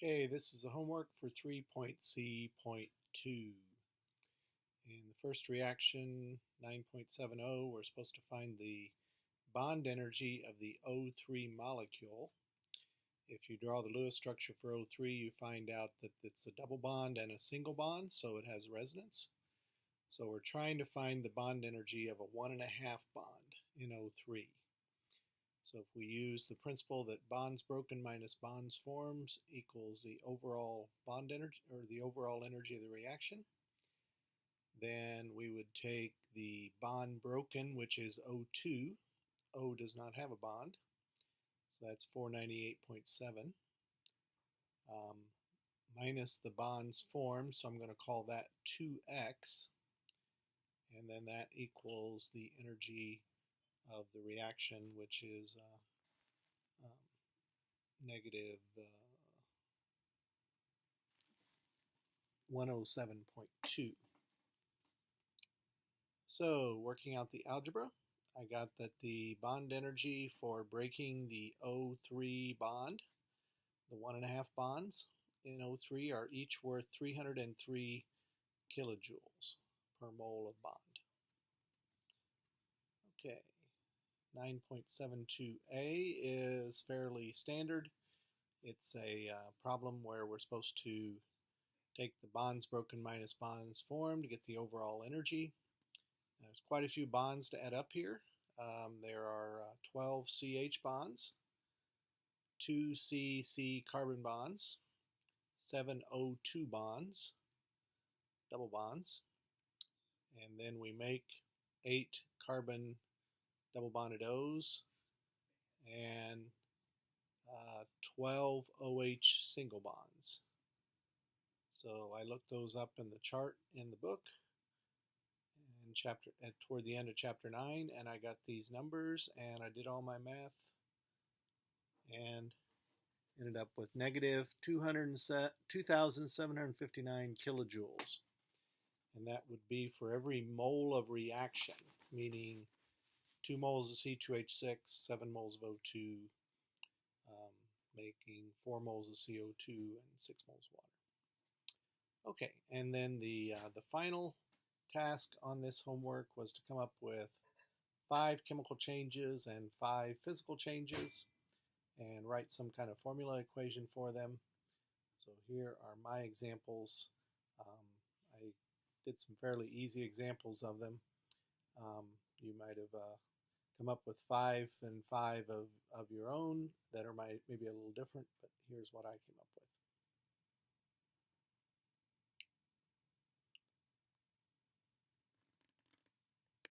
Okay, this is the homework for 3.C.2. In the first reaction, 9.70, we're supposed to find the bond energy of the O3 molecule. If you draw the Lewis structure for O3, you find out that it's a double bond and a single bond, so it has resonance. So we're trying to find the bond energy of a 1.5 bond in O3. So if we use the principle that bonds broken minus bonds formed equals the overall bond energy, or the overall energy of the reaction, then we would take the bond broken, which is O2. O does not have a bond, so that's 498.7, minus the bonds formed, so I'm going to call that 2x, and then that equals the energy of the reaction, which is negative 107.2. So working out the algebra, I got that the bond energy for breaking the O3 bond, the 1.5 bonds in O3, are each worth 303 kilojoules per mole of bond. Okay, 9.72a is fairly standard. It's a problem where we're supposed to take the bonds broken minus bonds formed to get the overall energy. There's quite a few bonds to add up here. There are 12 CH bonds, 2 C carbon bonds, 7 O2 bonds, double bonds, and then we make 8 carbon double bonded O's and 12 OH single bonds. So I looked those up in the chart in the book toward the end of chapter 9, and I got these numbers, and I did all my math and ended up with negative 2,759 kilojoules, and that would be for every mole of reaction, meaning 2 moles of C2H6, 7 moles of O2, making 4 moles of CO2 and 6 moles of water. Okay, and then the final task on this homework was to come up with 5 chemical changes and 5 physical changes and write some kind of formula equation for them. So here are my examples. I did some fairly easy examples of them. You might have come up with 5 and 5 of your own that are maybe a little different, but here's what I came up with.